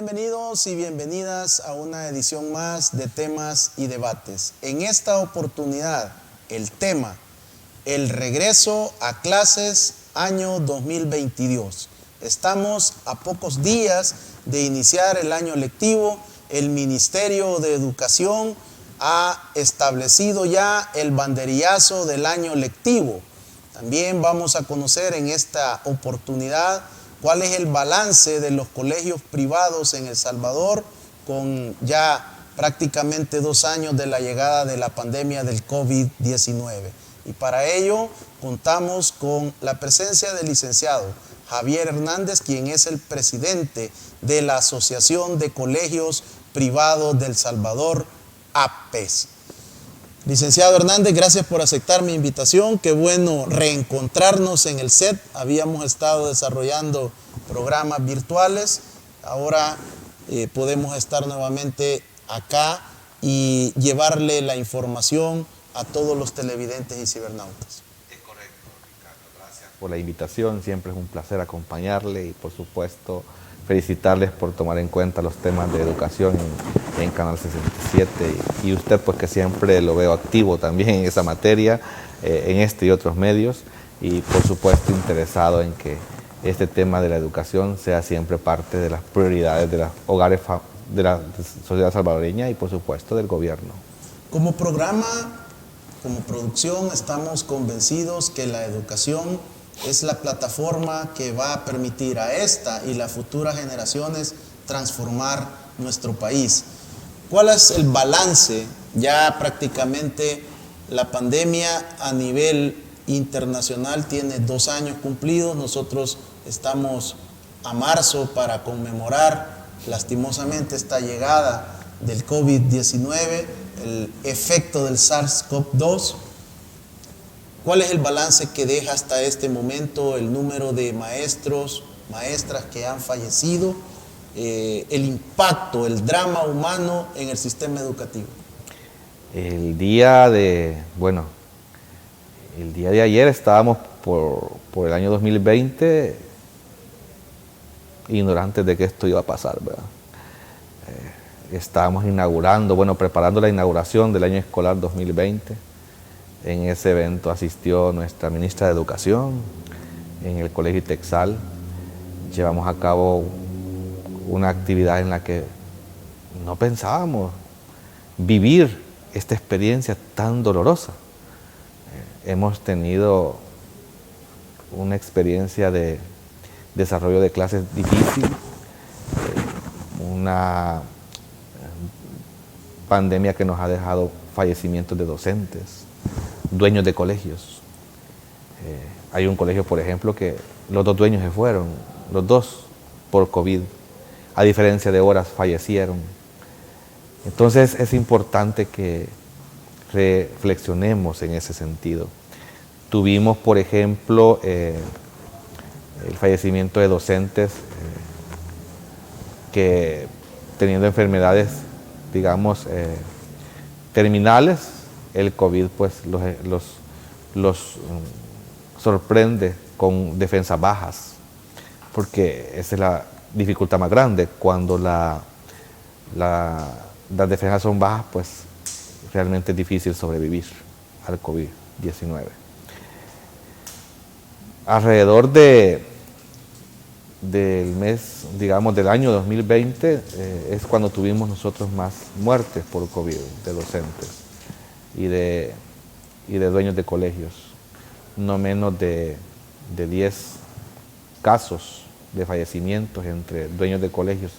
Bienvenidos y bienvenidas a una edición más de Temas y Debates. En esta oportunidad, el tema, el regreso a clases año 2022. Estamos a pocos días de iniciar el año lectivo. El Ministerio de Educación ha establecido ya el banderillazo del año lectivo. También vamos a conocer en esta oportunidad cuál es el balance de los colegios privados en El Salvador con ya prácticamente 2 años de la llegada de la pandemia del COVID-19. Y para ello contamos con la presencia del licenciado Javier Hernández, quien es el presidente de la Asociación de Colegios Privados de El Salvador, APES. Licenciado Hernández, gracias por aceptar mi invitación. Qué bueno reencontrarnos en el set. Habíamos estado desarrollando programas virtuales. Ahora podemos estar nuevamente acá y llevarle la información a todos los televidentes y cibernautas. Es correcto, Ricardo. Gracias por la invitación. Siempre es un placer acompañarle y, por supuesto, felicitarles por tomar en cuenta los temas de educación en Canal 67 y usted pues que siempre lo veo activo también en esa materia, en este y otros medios, y por supuesto interesado en que este tema de la educación sea siempre parte de las prioridades de los hogares de la sociedad salvadoreña y por supuesto del gobierno. Como programa, como producción, estamos convencidos que la educación es la plataforma que va a permitir a esta y las futuras generaciones transformar nuestro país. ¿Cuál es el balance? Ya prácticamente la pandemia a nivel internacional tiene 2 años cumplidos. Nosotros estamos a marzo para conmemorar lastimosamente esta llegada del COVID-19, el efecto del SARS-CoV-2. ¿Cuál es el balance que deja hasta este momento el número de maestros, maestras que han fallecido, el impacto, el drama humano en el sistema educativo? El día de ayer estábamos por el año 2020 ignorantes de que esto iba a pasar, ¿verdad? Estábamos preparando la inauguración del año escolar 2020. En ese evento asistió nuestra ministra de Educación en el Colegio Itexal. Llevamos a cabo una actividad en la que no pensábamos vivir esta experiencia tan dolorosa. Hemos tenido una experiencia de desarrollo de clases difícil, una pandemia que nos ha dejado fallecimientos de docentes, dueños de colegios. Hay un colegio, por ejemplo, que los 2 dueños se fueron, los 2 por COVID, a diferencia de horas fallecieron. Entonces es importante que reflexionemos en ese sentido. Tuvimos, por ejemplo, el fallecimiento de docentes que teniendo enfermedades, digamos, terminales, el COVID pues los sorprende con defensas bajas, porque esa es la dificultad más grande. Cuando las defensas son bajas, pues realmente es difícil sobrevivir al COVID-19. Alrededor del mes, digamos, del año 2020 es cuando tuvimos nosotros más muertes por COVID de docentes y de dueños de colegios. No menos de 10 casos de fallecimientos entre dueños de colegios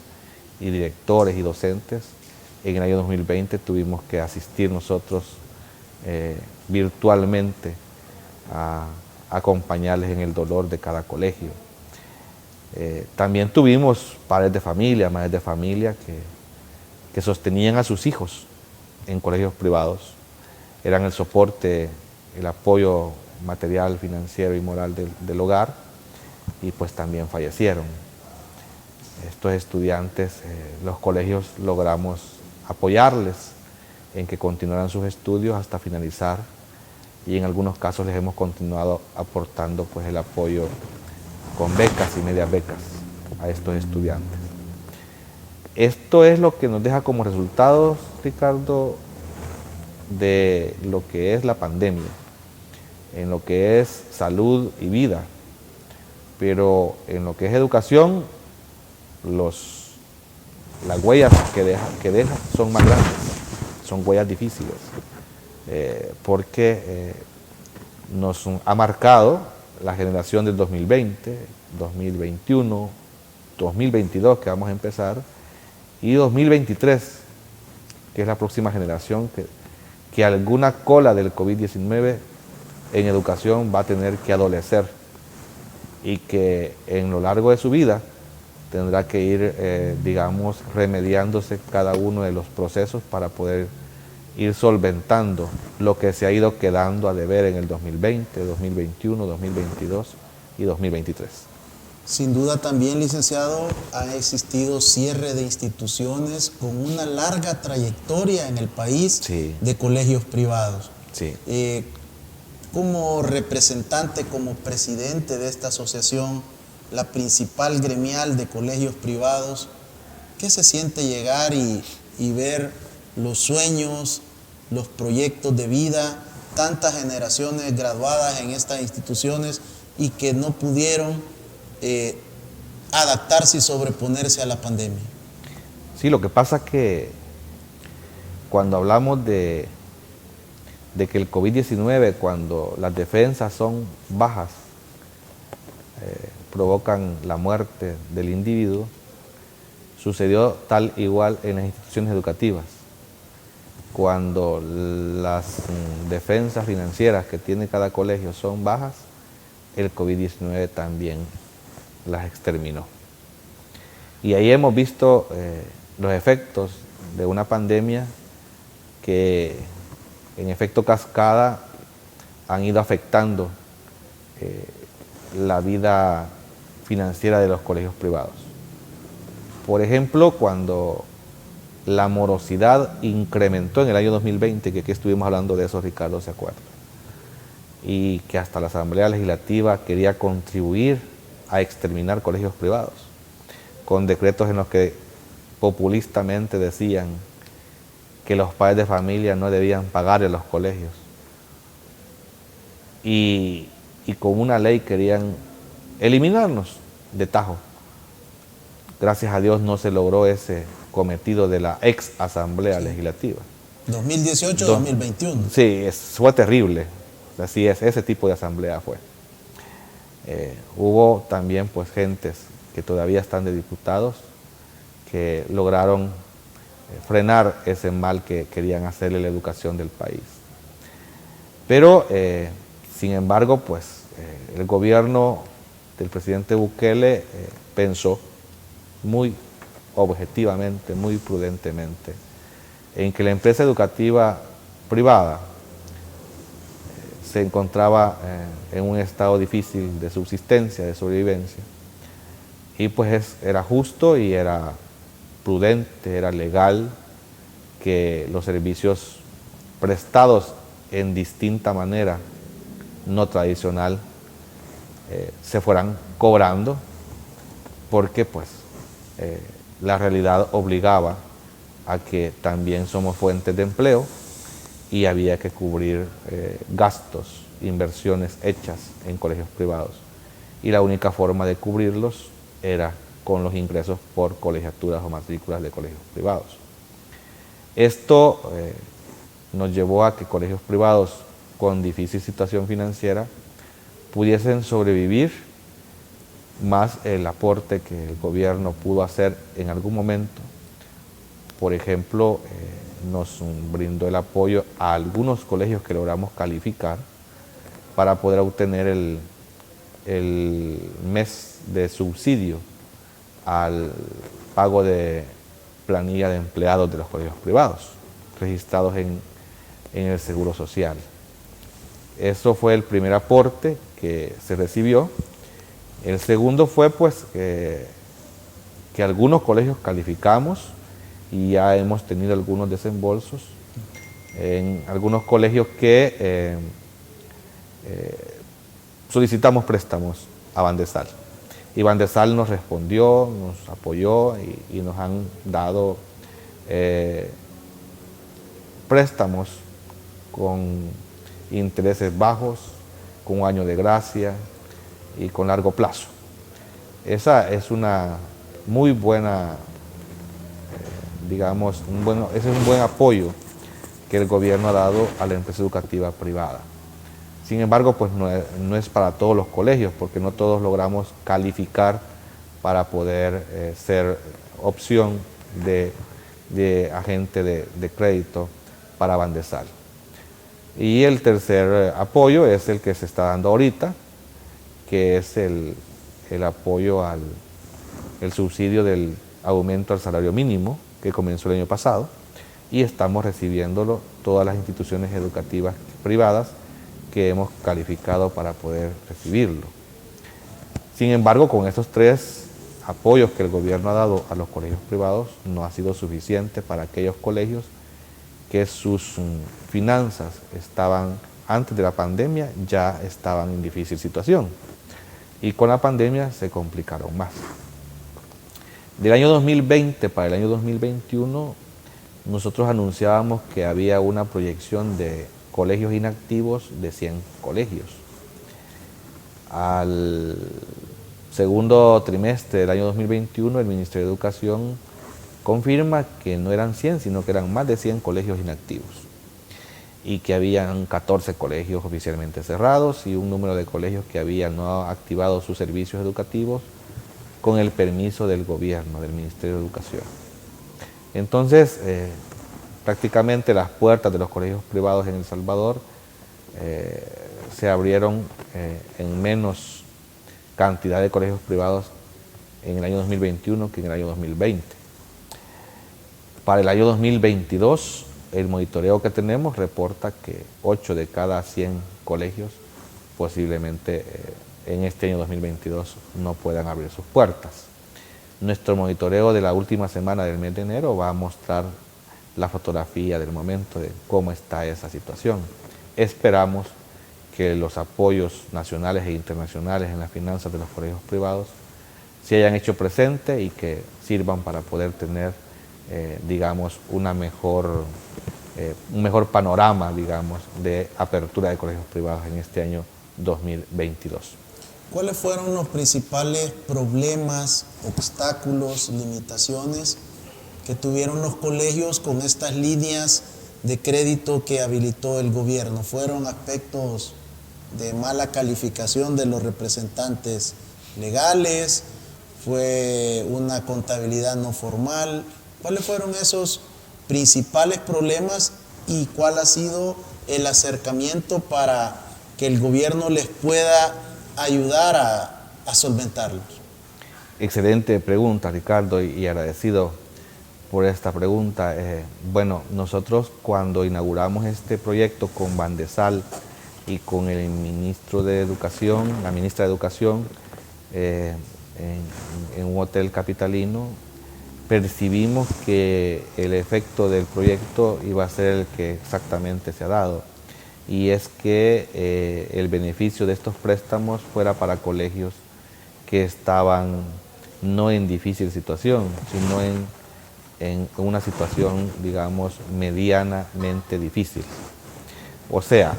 y directores y docentes. En el año 2020 tuvimos que asistir nosotros virtualmente a acompañarles en el dolor de cada colegio. También tuvimos padres de familia, madres de familia que sostenían a sus hijos en colegios privados, eran el soporte, el apoyo material, financiero y moral del hogar, y pues también fallecieron. Estos estudiantes, los colegios logramos apoyarles en que continuaran sus estudios hasta finalizar, y en algunos casos les hemos continuado aportando pues el apoyo con becas y medias becas a estos estudiantes. Esto es lo que nos deja como resultados, Ricardo, de lo que es la pandemia, en lo que es salud y vida, pero en lo que es educación, las huellas que deja son más grandes, son huellas difíciles, porque nos ha marcado la generación del 2020, 2021, 2022 que vamos a empezar, y 2023, que es la próxima generación que alguna cola del COVID-19 en educación va a tener que adolecer y que en lo largo de su vida tendrá que ir, digamos, remediándose cada uno de los procesos para poder ir solventando lo que se ha ido quedando a deber en el 2020, 2021, 2022 y 2023. Sin duda también, licenciado, ha existido cierre de instituciones con una larga trayectoria en el país, sí, de colegios privados. Sí. Como representante, como presidente de esta asociación, la principal gremial de colegios privados, ¿qué se siente llegar y ver los sueños, los proyectos de vida, tantas generaciones graduadas en estas instituciones y que no pudieron adaptarse y sobreponerse a la pandemia? Sí, lo que pasa es que cuando hablamos de que el COVID-19, cuando las defensas son bajas, provocan la muerte del individuo, sucedió tal igual en las instituciones educativas. Cuando las defensas financieras que tiene cada colegio son bajas, el COVID-19 también las exterminó. Y ahí hemos visto los efectos de una pandemia que en efecto cascada han ido afectando la vida financiera de los colegios privados. Por ejemplo, cuando la morosidad incrementó en el año 2020, que aquí estuvimos hablando de eso, Ricardo se acuerda, y que hasta la Asamblea Legislativa quería contribuir a exterminar colegios privados, con decretos en los que populistamente decían que los padres de familia no debían pagar en los colegios. Y con una ley querían eliminarnos de tajo. Gracias a Dios no se logró ese cometido de la ex Asamblea Legislativa. 2018-2021. Sí, fue terrible. Así es, ese tipo de asamblea fue. Hubo también pues gentes que todavía están de diputados que lograron frenar ese mal que querían hacerle a la educación del país. Pero, sin embargo, pues el gobierno del presidente Bukele pensó muy objetivamente, muy prudentemente, en que la empresa educativa privada se encontraba en un estado difícil de subsistencia, de sobrevivencia, y pues era justo y era prudente, era legal que los servicios prestados en distinta manera, no tradicional, se fueran cobrando, porque pues la realidad obligaba a que también somos fuentes de empleo y había que cubrir gastos, inversiones hechas en colegios privados. Y la única forma de cubrirlos era con los ingresos por colegiaturas o matrículas de colegios privados. Esto nos llevó a que colegios privados con difícil situación financiera pudiesen sobrevivir, más el aporte que el gobierno pudo hacer en algún momento. Por ejemplo, nos brindó el apoyo a algunos colegios que logramos calificar para poder obtener el mes de subsidio al pago de planilla de empleados de los colegios privados registrados en el Seguro Social. Eso fue el primer aporte que se recibió. El segundo fue pues que algunos colegios calificamos y ya hemos tenido algunos desembolsos en algunos colegios que solicitamos préstamos a Bandesal. Y Bandesal nos respondió, nos apoyó y nos han dado préstamos con intereses bajos, con un año de gracia y con largo plazo. Esa es una muy buena, digamos, ese es un buen apoyo que el gobierno ha dado a la empresa educativa privada. Sin embargo, pues no es para todos los colegios, porque no todos logramos calificar para poder ser opción de agente de crédito para Bandesal. Y el tercer apoyo es el que se está dando ahorita, que es el apoyo el subsidio del aumento al salario mínimo, que comenzó el año pasado, y estamos recibiéndolo todas las instituciones educativas privadas que hemos calificado para poder recibirlo. Sin embargo, con estos tres apoyos que el gobierno ha dado a los colegios privados, no ha sido suficiente para aquellos colegios que sus finanzas estaban, antes de la pandemia, ya estaban en difícil situación. Y con la pandemia se complicaron más. Del año 2020 para el año 2021, nosotros anunciábamos que había una proyección de colegios inactivos de 100 colegios. Al segundo trimestre del año 2021, el Ministerio de Educación confirma que no eran 100, sino que eran más de 100 colegios inactivos y que habían 14 colegios oficialmente cerrados y un número de colegios que habían no activado sus servicios educativos con el permiso del gobierno, del Ministerio de Educación. Entonces, prácticamente las puertas de los colegios privados en El Salvador se abrieron en menos cantidad de colegios privados en el año 2021 que en el año 2020. Para el año 2022, el monitoreo que tenemos reporta que 8 de cada 100 colegios posiblemente en este año 2022 no puedan abrir sus puertas. Nuestro monitoreo de la última semana del mes de enero va a mostrar la fotografía del momento de cómo está esa situación. Esperamos que los apoyos nacionales e internacionales en las finanzas de los colegios privados se hayan hecho presente y que sirvan para poder tener, digamos, un mejor panorama, digamos, de apertura de colegios privados en este año 2022. ¿Cuáles fueron los principales problemas, obstáculos, limitaciones que tuvieron los colegios con estas líneas de crédito que habilitó el gobierno? ¿Fueron aspectos de mala calificación de los representantes legales? ¿Fue una contabilidad no formal? ¿Cuáles fueron esos principales problemas y cuál ha sido el acercamiento para que el gobierno les pueda ayudar a solventarlos? Excelente pregunta, Ricardo, y agradecido por esta pregunta. Bueno, nosotros cuando inauguramos este proyecto con Bandesal y con el ministro de Educación, la ministra de Educación, en un hotel capitalino, percibimos que el efecto del proyecto iba a ser el que exactamente se ha dado, y es que el beneficio de estos préstamos fuera para colegios que estaban no en difícil situación, sino en una situación, digamos, medianamente difícil. O sea,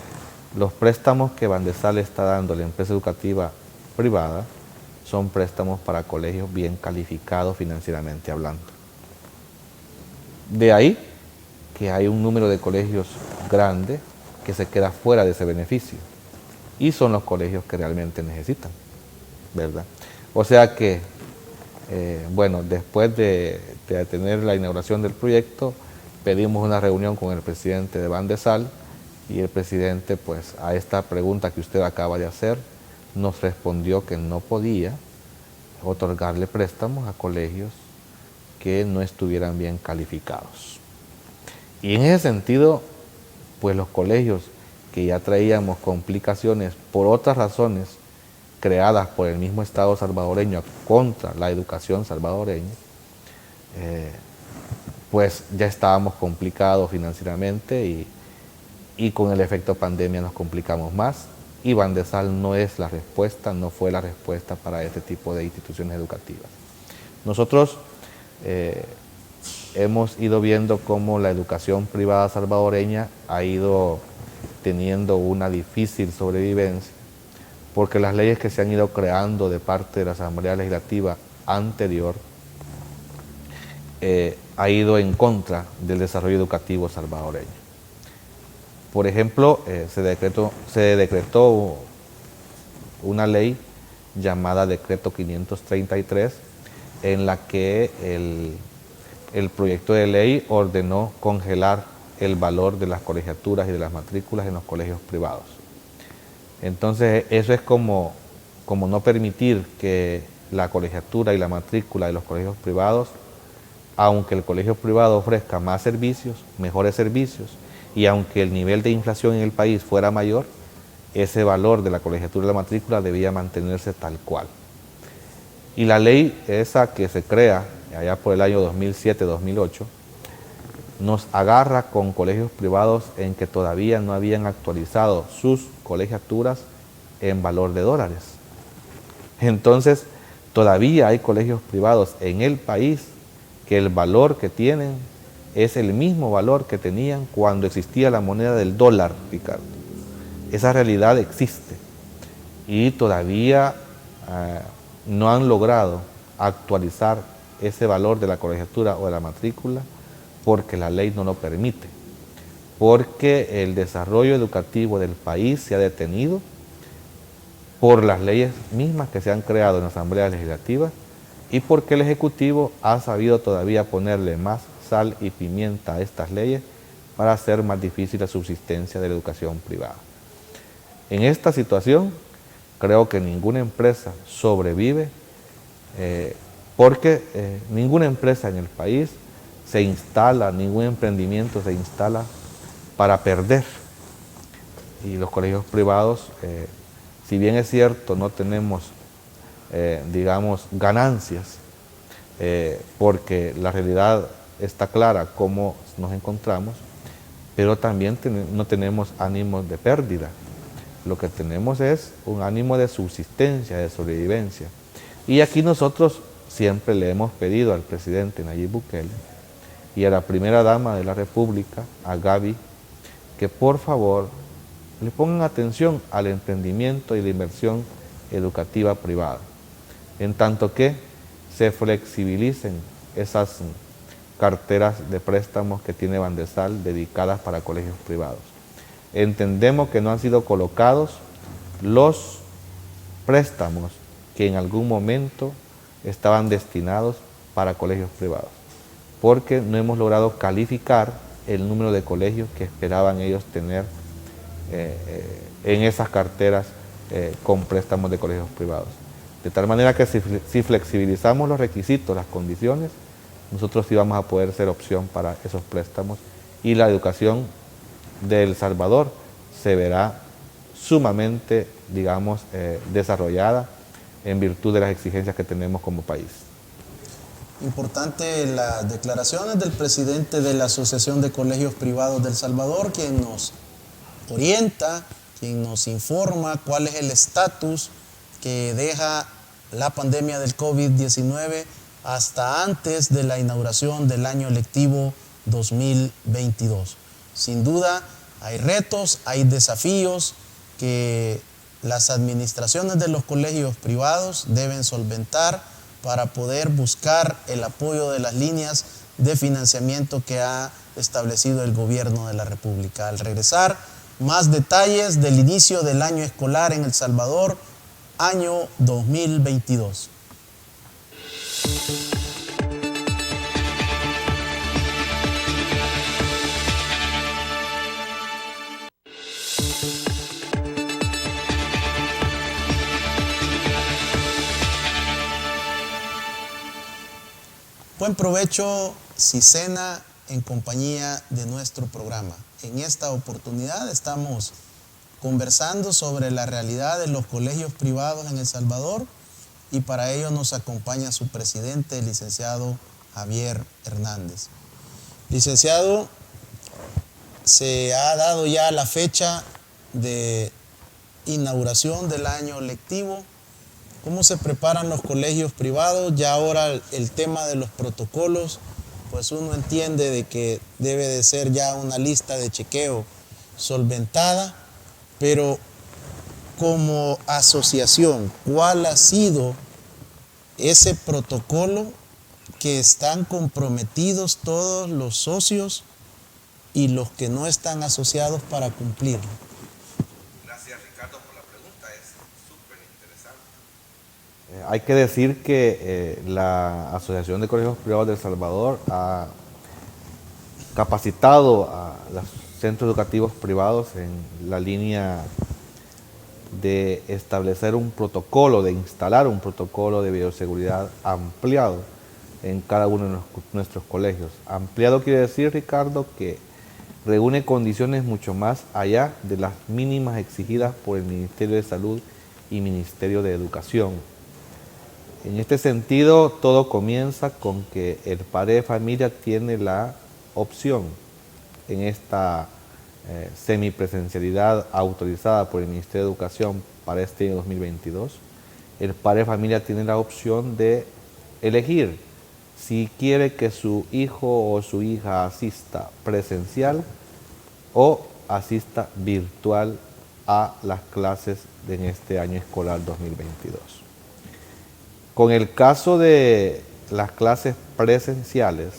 los préstamos que Bandesal está dando a la empresa educativa privada son préstamos para colegios bien calificados financieramente hablando. De ahí que hay un número de colegios grande que se queda fuera de ese beneficio, y son los colegios que realmente necesitan, ¿verdad? O sea que, bueno, después de tener la inauguración del proyecto, pedimos una reunión con el presidente de Bandesal, y el presidente, pues, a esta pregunta que usted acaba de hacer, nos respondió que no podía otorgarle préstamos a colegios que no estuvieran bien calificados. Y en ese sentido, pues los colegios que ya traíamos complicaciones por otras razones creadas por el mismo Estado salvadoreño contra la educación salvadoreña, pues ya estábamos complicados financieramente, y con el efecto pandemia nos complicamos más, y Bandesal no es la respuesta, no fue la respuesta para este tipo de instituciones educativas. Nosotros hemos ido viendo cómo la educación privada salvadoreña ha ido teniendo una difícil sobrevivencia, porque las leyes que se han ido creando de parte de la Asamblea Legislativa anterior ha ido en contra del desarrollo educativo salvadoreño. Por ejemplo, se decretó una ley llamada Decreto 533, en la que el proyecto de ley ordenó congelar el valor de las colegiaturas y de las matrículas en los colegios privados. Entonces, eso es como no permitir que la colegiatura y la matrícula de los colegios privados, aunque el colegio privado ofrezca más servicios, mejores servicios, y aunque el nivel de inflación en el país fuera mayor, ese valor de la colegiatura y la matrícula debía mantenerse tal cual. Y la ley esa que se crea allá por el año 2007-2008, nos agarra con colegios privados en que todavía no habían actualizado sus colegiaturas en valor de dólares. Entonces, todavía hay colegios privados en el país que el valor que tienen es el mismo valor que tenían cuando existía la moneda del dólar, Ricardo. Esa realidad existe y todavía no han logrado actualizar ese valor de la colegiatura o de la matrícula porque la ley no lo permite, porque el desarrollo educativo del país se ha detenido por las leyes mismas que se han creado en la Asamblea Legislativa y porque el Ejecutivo ha sabido todavía ponerle más sal y pimienta a estas leyes para hacer más difícil la subsistencia de la educación privada. En esta situación, creo que ninguna empresa sobrevive porque ninguna empresa en el país se instala, ningún emprendimiento se instala para perder. Y los colegios privados, si bien es cierto, no tenemos, digamos, ganancias, porque la realidad está clara cómo nos encontramos, pero también no tenemos ánimos de pérdida. Lo que tenemos es un ánimo de subsistencia, de sobrevivencia. Y aquí nosotros siempre le hemos pedido al presidente Nayib Bukele y a la primera dama de la República, a Gaby, que por favor le pongan atención al emprendimiento y la inversión educativa privada, en tanto que se flexibilicen esas carteras de préstamos que tiene Bandesal dedicadas para colegios privados. Entendemos que no han sido colocados los préstamos que en algún momento estaban destinados para colegios privados, porque no hemos logrado calificar el número de colegios que esperaban ellos tener en esas carteras con préstamos de colegios privados. De tal manera que si flexibilizamos los requisitos, las condiciones, nosotros sí vamos a poder ser opción para esos préstamos y la educación de El Salvador se verá sumamente, digamos, desarrollada en virtud de las exigencias que tenemos como país. Importante las declaraciones del presidente de la Asociación de Colegios Privados de El Salvador, quien nos orienta, quien nos informa cuál es el estatus que deja la pandemia del COVID-19 hasta antes de la inauguración del año lectivo 2022. Sin duda, hay retos, hay desafíos que las administraciones de los colegios privados deben solventar para poder buscar el apoyo de las líneas de financiamiento que ha establecido el gobierno de la República. Al regresar, más detalles del inicio del año escolar en El Salvador, año 2022. Buen provecho si cena en compañía de nuestro programa. En esta oportunidad estamos conversando sobre la realidad de los colegios privados en El Salvador y para ello nos acompaña su presidente, el licenciado Javier Hernández. Licenciado, se ha dado ya la fecha de inauguración del año lectivo. ¿Cómo se preparan los colegios privados? Ya ahora el tema de los protocolos, pues uno entiende de que debe de ser ya una lista de chequeo solventada, pero como asociación, ¿cuál ha sido ese protocolo que están comprometidos todos los socios y los que no están asociados para cumplirlo? Gracias, Ricardo, por la pregunta, es súper interesante. Hay que decir que la Asociación de Colegios Privados de El Salvador ha capacitado a los centros educativos privados en la línea de establecer un protocolo, de instalar un protocolo de bioseguridad ampliado en cada uno de nuestros colegios. Ampliado quiere decir, Ricardo, que reúne condiciones mucho más allá de las mínimas exigidas por el Ministerio de Salud y Ministerio de Educación. En este sentido, todo comienza con que el padre de familia tiene la opción en esta semipresencialidad autorizada por el Ministerio de Educación para este año 2022. El padre de familia tiene la opción de elegir si quiere que su hijo o su hija asista presencial o asista virtual a las clases en este año escolar 2022. Con el caso de las clases presenciales,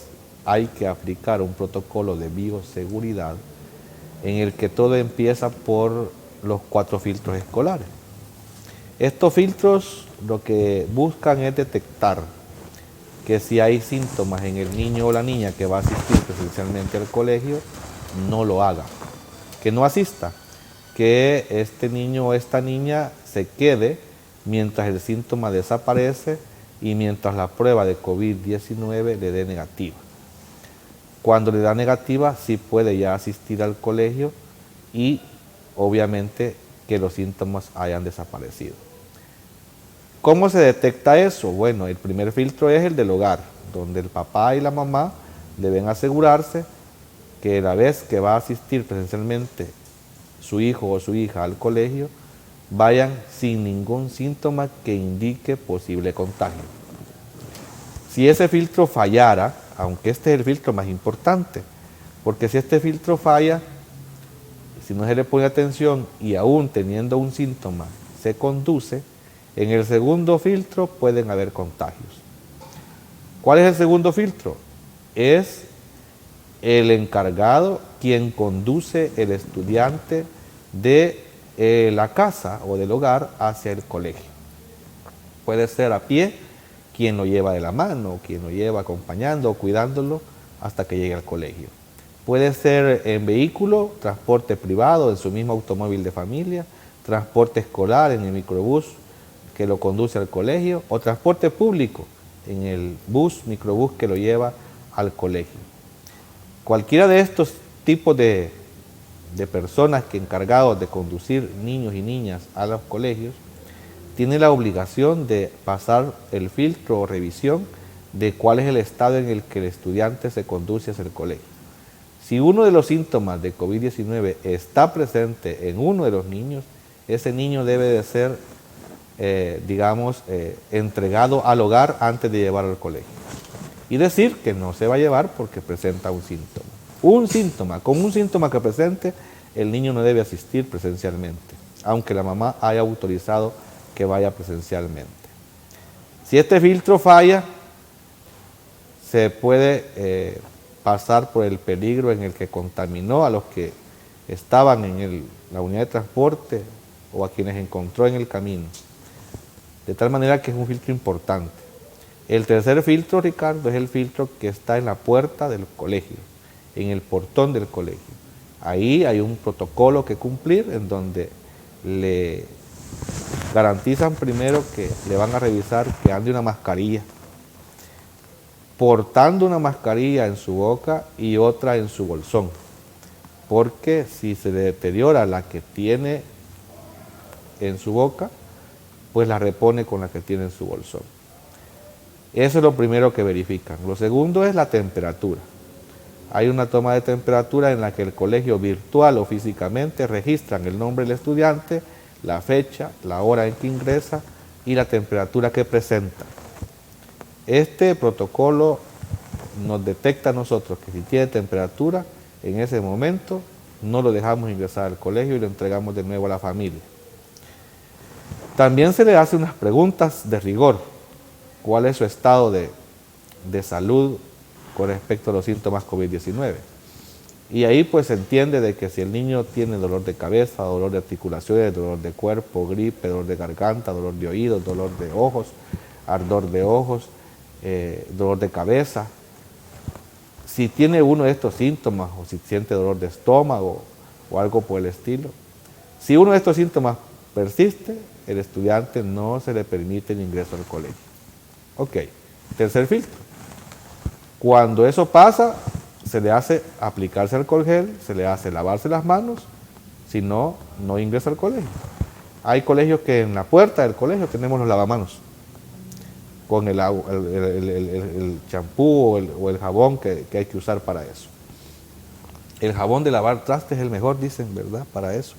hay que aplicar un protocolo de bioseguridad en el que todo empieza por los 4 filtros escolares. Estos filtros lo que buscan es detectar que si hay síntomas en el niño o la niña que va a asistir presencialmente al colegio, no lo haga, que no asista, que este niño o esta niña se quede mientras el síntoma desaparece y mientras la prueba de COVID-19 le dé negativa. Cuando le da negativa, sí puede ya asistir al colegio y obviamente que los síntomas hayan desaparecido. ¿Cómo se detecta eso? Bueno, el primer filtro es el del hogar, donde el papá y la mamá deben asegurarse que la vez que va a asistir presencialmente su hijo o su hija al colegio, vayan sin ningún síntoma que indique posible contagio. Si ese filtro fallara, aunque este es el filtro más importante, porque si este filtro falla, si no se le pone atención y aún teniendo un síntoma se conduce, en el segundo filtro pueden haber contagios. ¿Cuál es el segundo filtro? Es el encargado quien conduce el estudiante de la casa o del hogar hacia el colegio. Puede ser a pie, quien lo lleva de la mano, quien lo lleva acompañando o cuidándolo hasta que llegue al colegio. Puede ser en vehículo, transporte privado, en su mismo automóvil de familia, transporte escolar en el microbús que lo conduce al colegio o transporte público en el bus, microbús que lo lleva al colegio. Cualquiera de estos tipos de personas que encargados de conducir niños y niñas a los colegios tiene la obligación de pasar el filtro o revisión de cuál es el estado en el que el estudiante se conduce hacia el colegio. Si uno de los síntomas de COVID-19 está presente en uno de los niños, ese niño debe de ser, entregado al hogar antes de llevarlo al colegio. Y decir que no se va a llevar porque presenta un síntoma. Con un síntoma que presente, el niño no debe asistir presencialmente, aunque la mamá haya autorizado que vaya presencialmente. Si este filtro falla, se puede pasar por el peligro en el que contaminó a los que estaban en la unidad de transporte o a quienes encontró en el camino. De tal manera que es un filtro importante. El tercer filtro, Ricardo, es el filtro que está en la puerta del colegio, en el portón del colegio. Ahí hay un protocolo que cumplir en donde le garantizan primero que le van a revisar que ande una mascarilla, portando una mascarilla en su boca y otra en su bolsón, porque si se le deteriora la que tiene en su boca, pues la repone con la que tiene en su bolsón. Eso es lo primero que verifican. Lo segundo es la temperatura. Hay una toma de temperatura en la que el colegio virtual o físicamente registran el nombre del estudiante, la fecha, la hora en que ingresa y la temperatura que presenta. Este protocolo nos detecta a nosotros que si tiene temperatura, en ese momento no lo dejamos ingresar al colegio y lo entregamos de nuevo a la familia. También se le hace unas preguntas de rigor. ¿Cuál es su estado de salud con respecto a los síntomas COVID-19? Y ahí pues se entiende de que si el niño tiene dolor de cabeza, dolor de articulaciones, dolor de cuerpo, gripe, dolor de garganta, dolor de oídos, dolor de ojos, ardor de ojos, dolor de cabeza, si tiene uno de estos síntomas o si siente dolor de estómago o algo por el estilo, si uno de estos síntomas persiste, el estudiante no se le permite el ingreso al colegio. Ok, tercer filtro. Cuando eso pasa, se le hace aplicarse alcohol gel, se le hace lavarse las manos, si no, no ingresa al colegio. Hay colegios que en la puerta del colegio tenemos los lavamanos, con el champú o el jabón que hay que usar para eso. El jabón de lavar trastes es el mejor, dicen, ¿verdad? Para eso.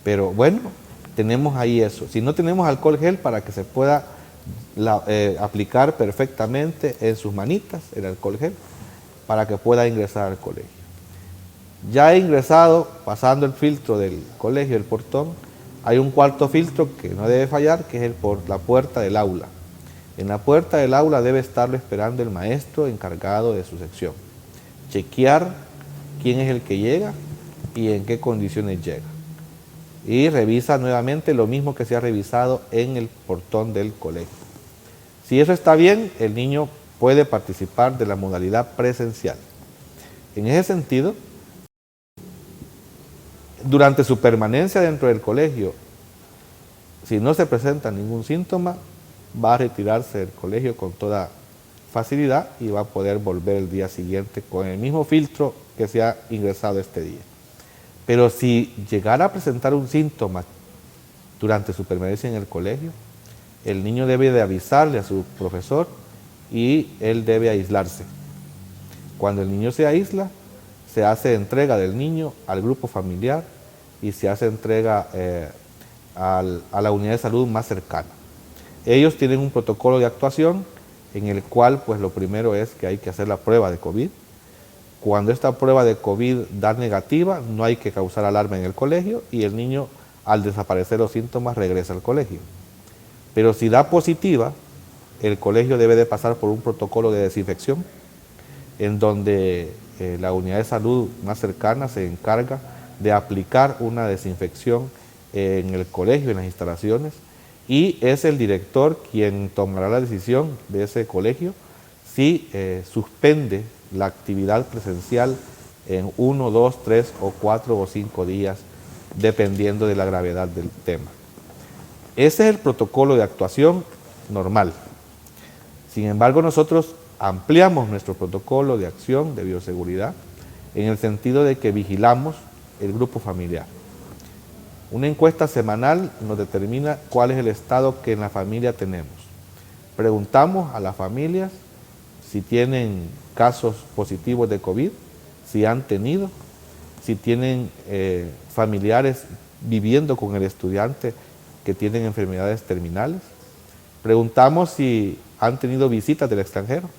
Pero bueno, tenemos ahí eso. Si no tenemos alcohol gel para que se pueda aplicar perfectamente en sus manitas el alcohol gel, para que pueda ingresar al colegio. Ya ingresado, pasando el filtro del colegio, el portón, hay un cuarto filtro que no debe fallar, que es por la puerta del aula. En la puerta del aula debe estarlo esperando el maestro encargado de su sección. Chequear quién es el que llega y en qué condiciones llega. Y revisa nuevamente lo mismo que se ha revisado en el portón del colegio. Si eso está bien, el niño puede participar de la modalidad presencial. En ese sentido, durante su permanencia dentro del colegio, si no se presenta ningún síntoma, va a retirarse del colegio con toda facilidad y va a poder volver el día siguiente con el mismo filtro que se ha ingresado este día. Pero si llegara a presentar un síntoma durante su permanencia en el colegio, el niño debe de avisarle a su profesor y él debe aislarse. Cuando el niño se aísla, se hace entrega del niño al grupo familiar y se hace entrega a la unidad de salud más cercana. Ellos tienen un protocolo de actuación en el cual pues lo primero es que hay que hacer la prueba de COVID. Cuando esta prueba de COVID da negativa, no hay que causar alarma en el colegio y el niño, al desaparecer los síntomas, regresa al colegio. Pero si da positiva, el colegio debe de pasar por un protocolo de desinfección en donde la unidad de salud más cercana se encarga de aplicar una desinfección en el colegio, en las instalaciones, y es el director quien tomará la decisión de ese colegio si suspende la actividad presencial en 1, 2, 3 o 4 o 5 días, dependiendo de la gravedad del tema. Ese es el protocolo de actuación normal. Sin embargo, nosotros ampliamos nuestro protocolo de acción de bioseguridad en el sentido de que vigilamos el grupo familiar. Una encuesta semanal nos determina cuál es el estado que en la familia tenemos. Preguntamos a las familias si tienen casos positivos de COVID, si han tenido, si tienen familiares viviendo con el estudiante que tienen enfermedades terminales. Preguntamos si han tenido visitas del extranjero,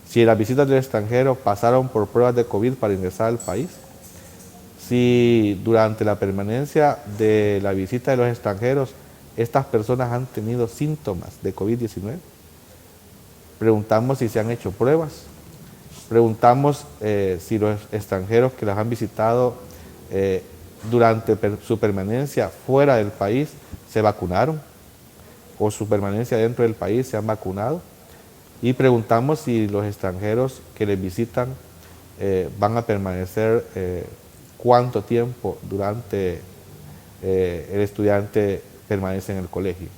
si las visitas del extranjero pasaron por pruebas de COVID para ingresar al país, si durante la permanencia de la visita de los extranjeros estas personas han tenido síntomas de COVID-19. Preguntamos si se han hecho pruebas. Preguntamos si los extranjeros que las han visitado durante su permanencia fuera del país se vacunaron o su permanencia dentro del país se han vacunado. Y preguntamos si los extranjeros que les visitan van a permanecer cuánto tiempo durante el estudiante permanece en el colegio.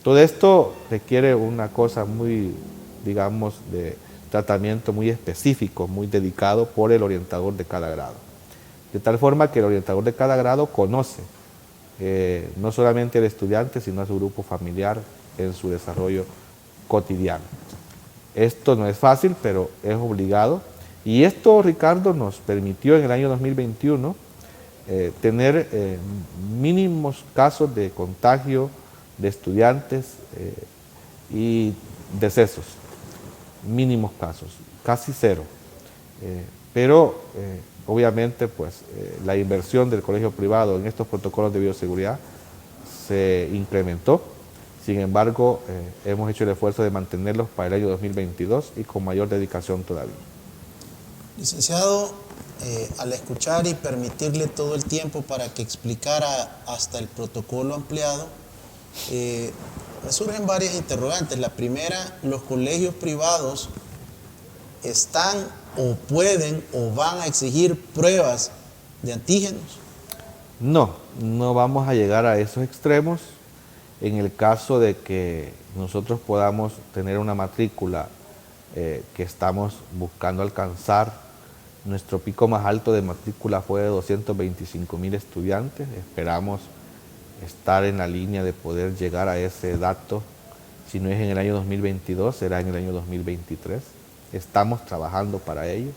Todo esto requiere una cosa muy, digamos, de tratamiento muy específico, muy dedicado por el orientador de cada grado. De tal forma que el orientador de cada grado conoce no solamente al estudiante, sino a su grupo familiar en su desarrollo cotidiano. Esto no es fácil, pero es obligado. Y esto, Ricardo, nos permitió en el año 2021 tener mínimos casos de contagio de estudiantes y decesos, mínimos casos, casi cero. Pero obviamente pues la inversión del colegio privado en estos protocolos de bioseguridad se incrementó. Sin embargo, hemos hecho el esfuerzo de mantenerlos para el año 2022 y con mayor dedicación todavía. Licenciado, al escuchar y permitirle todo el tiempo para que explicara hasta el protocolo ampliado, me surgen varias interrogantes. La primera, ¿los colegios privados están o pueden o van a exigir pruebas de antígenos? No, no vamos a llegar a esos extremos. En el caso de que nosotros podamos tener una matrícula que estamos buscando alcanzar, nuestro pico más alto de matrícula fue de 225,000 estudiantes. Esperamos estar en la línea de poder llegar a ese dato. Si no es en el año 2022, será en el año 2023. Estamos trabajando para ello.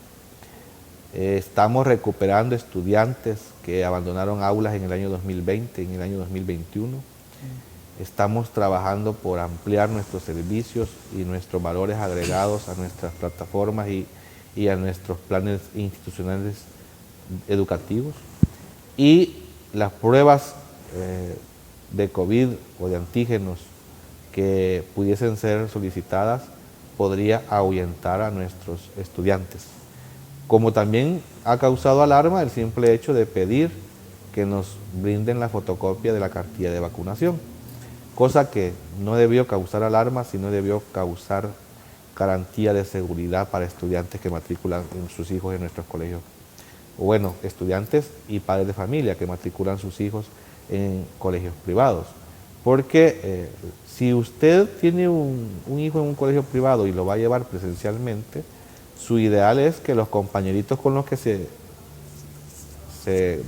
Estamos recuperando estudiantes que abandonaron aulas en el año 2020, en el año 2021. Estamos trabajando por ampliar nuestros servicios y nuestros valores agregados a nuestras plataformas y a nuestros planes institucionales educativos. Y las pruebas de COVID o de antígenos que pudiesen ser solicitadas podría ahuyentar a nuestros estudiantes. Como también ha causado alarma el simple hecho de pedir que nos brinden la fotocopia de la cartilla de vacunación, cosa que no debió causar alarma, sino debió causar garantía de seguridad para estudiantes que matriculan a sus hijos en nuestros colegios. Bueno, estudiantes y padres de familia que matriculan sus hijos en colegios privados. Porque si usted tiene un hijo en un colegio privado y lo va a llevar presencialmente, su ideal es que los compañeritos con los que se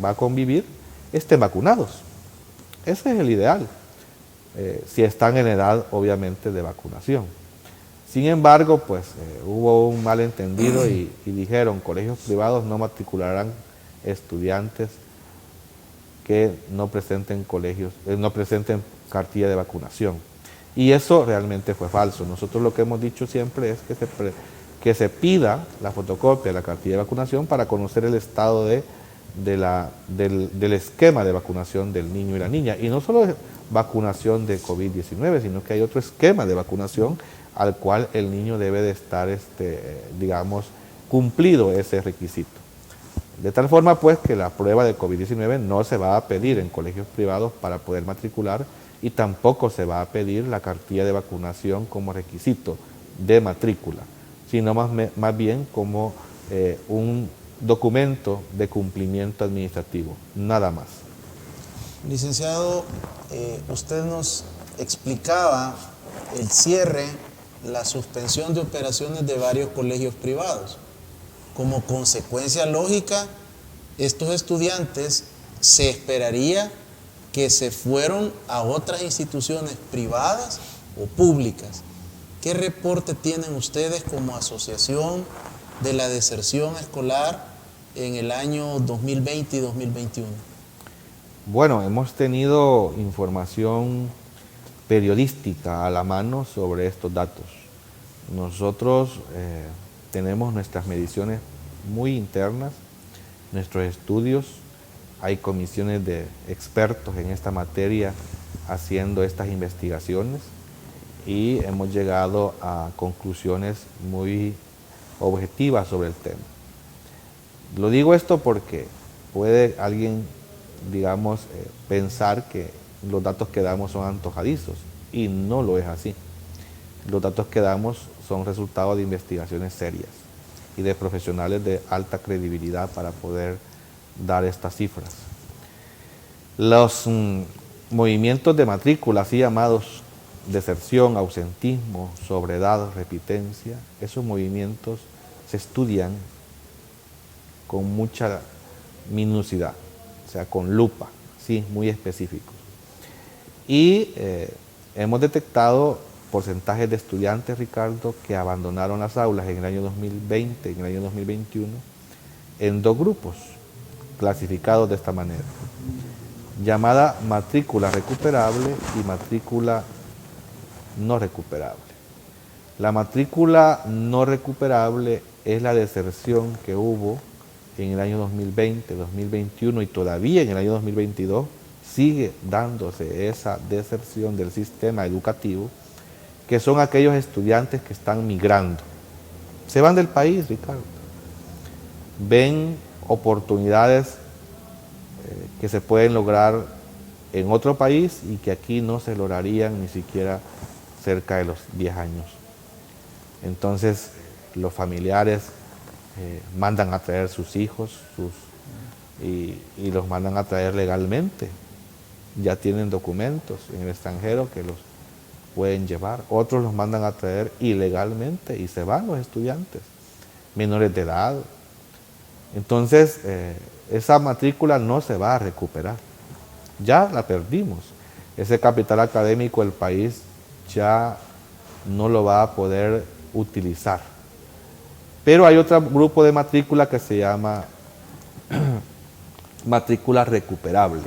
va a convivir estén vacunados. Ese es el ideal, si están en edad, obviamente, de vacunación. Sin embargo, pues hubo un malentendido y dijeron, colegios privados no matricularán estudiantes que no presenten cartilla de vacunación. Y eso realmente fue falso. Nosotros lo que hemos dicho siempre es que se pida la fotocopia de la cartilla de vacunación para conocer el estado del esquema de vacunación del niño y la niña. Y no solo vacunación de COVID-19, sino que hay otro esquema de vacunación al cual el niño debe de estar, digamos, cumplido ese requisito. De tal forma, pues, que la prueba de COVID-19 no se va a pedir en colegios privados para poder matricular y tampoco se va a pedir la cartilla de vacunación como requisito de matrícula, sino más bien como un documento de cumplimiento administrativo, nada más. Licenciado, usted nos explicaba el cierre, la suspensión de operaciones de varios colegios privados. Como consecuencia lógica, estos estudiantes se esperaría que se fueron a otras instituciones privadas o públicas. ¿Qué reporte tienen ustedes como asociación de la deserción escolar en el año 2020 y 2021? Bueno, hemos tenido información periodística a la mano sobre estos datos. Nosotros tenemos nuestras mediciones muy internas, nuestros estudios, hay comisiones de expertos en esta materia haciendo estas investigaciones y hemos llegado a conclusiones muy objetivas sobre el tema. Lo digo esto porque puede alguien, digamos, pensar que los datos que damos son antojadizos y no lo es así. Los datos que damos son resultado de investigaciones serias y de profesionales de alta credibilidad para poder dar estas cifras. Los movimientos de matrícula, así llamados deserción, ausentismo, sobredad, repitencia, esos movimientos se estudian con mucha minuciosidad, o sea, con lupa, sí, muy específicos. Y hemos detectado porcentajes de estudiantes, Ricardo, que abandonaron las aulas en el año 2020, en el año 2021, en dos grupos. clasificados de esta manera, llamada matrícula recuperable y matrícula no recuperable. La matrícula no recuperable es la deserción que hubo en el año 2020, 2021 y todavía en el año 2022 sigue dándose esa deserción del sistema educativo, que son aquellos estudiantes que están migrando. Se van del país, Ricardo. Ven oportunidades que se pueden lograr en otro país y que aquí no se lograrían ni siquiera cerca de los 10 años. Entonces, los familiares mandan a traer sus hijos y los mandan a traer legalmente. Ya tienen documentos en el extranjero que los pueden llevar. Otros los mandan a traer ilegalmente y se van los estudiantes, menores de edad. Entonces, esa matrícula no se va a recuperar. Ya la perdimos. Ese capital académico el país ya no lo va a poder utilizar. Pero hay otro grupo de matrícula que se llama matrícula recuperable.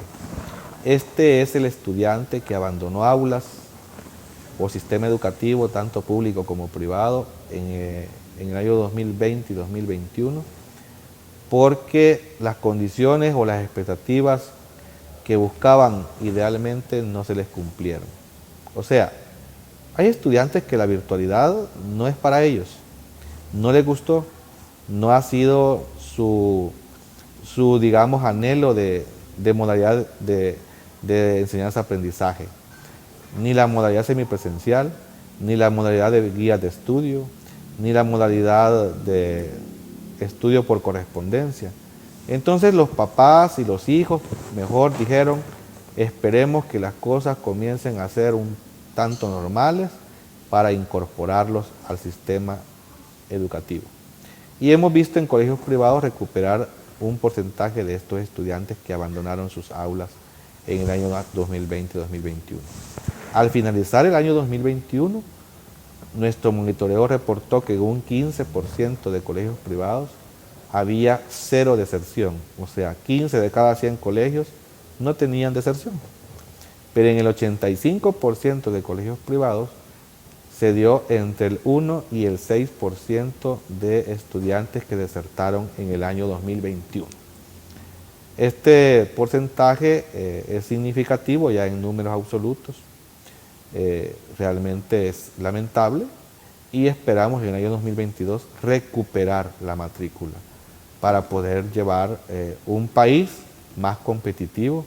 Este es el estudiante que abandonó aulas o sistema educativo, tanto público como privado, en el año 2020 y 2021, porque las condiciones o las expectativas que buscaban idealmente no se les cumplieron. O sea, hay estudiantes que la virtualidad no es para ellos, no les gustó, no ha sido su digamos, anhelo de modalidad de enseñanza-aprendizaje, ni la modalidad semipresencial, ni la modalidad de guías de estudio, ni la modalidad de estudio por correspondencia. Entonces los papás y los hijos mejor dijeron, esperemos que las cosas comiencen a ser un tanto normales para incorporarlos al sistema educativo. Y hemos visto en colegios privados recuperar un porcentaje de estos estudiantes que abandonaron sus aulas en el año 2020-2021. Al finalizar el año 2021, nuestro monitoreo reportó que en un 15% de colegios privados había cero deserción, o sea, 15 de cada 100 colegios no tenían deserción. Pero en el 85% de colegios privados se dio entre el 1 y el 6% de estudiantes que desertaron en el año 2021. Este porcentaje es significativo ya en números absolutos, realmente es lamentable y esperamos en el año 2022 recuperar la matrícula para poder llevar un país más competitivo,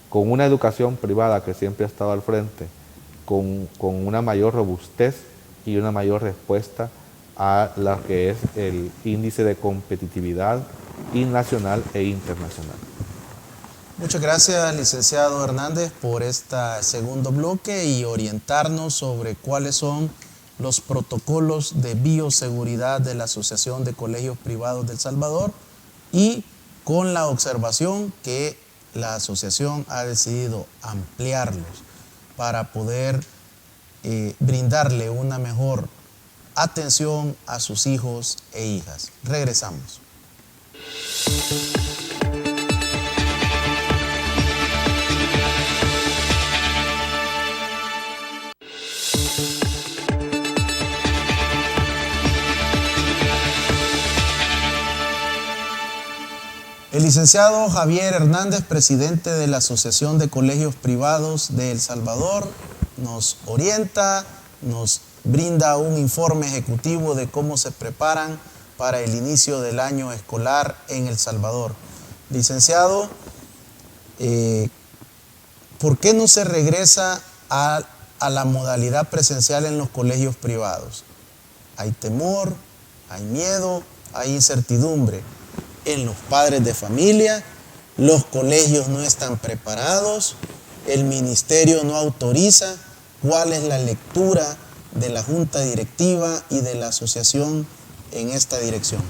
con una educación privada que siempre ha estado al frente, con una mayor robustez y una mayor respuesta a lo que es el índice de competitividad nacional e internacional. Muchas gracias, licenciado Hernández, por este segundo bloque y orientarnos sobre cuáles son los protocolos de bioseguridad de la Asociación de Colegios Privados de El Salvador y con la observación que la asociación ha decidido ampliarlos para poder brindarle una mejor atención a sus hijos e hijas. Regresamos. El licenciado Javier Hernández, presidente de la Asociación de Colegios Privados de El Salvador, nos orienta, nos brinda un informe ejecutivo de cómo se preparan para el inicio del año escolar en El Salvador. Licenciado, ¿por qué no se regresa a la modalidad presencial en los colegios privados? Hay temor, hay miedo, hay incertidumbre en los padres de familia, los colegios no están preparados, el ministerio no autoriza. ¿Cuál es la lectura de la junta directiva y de la asociación en esta dirección?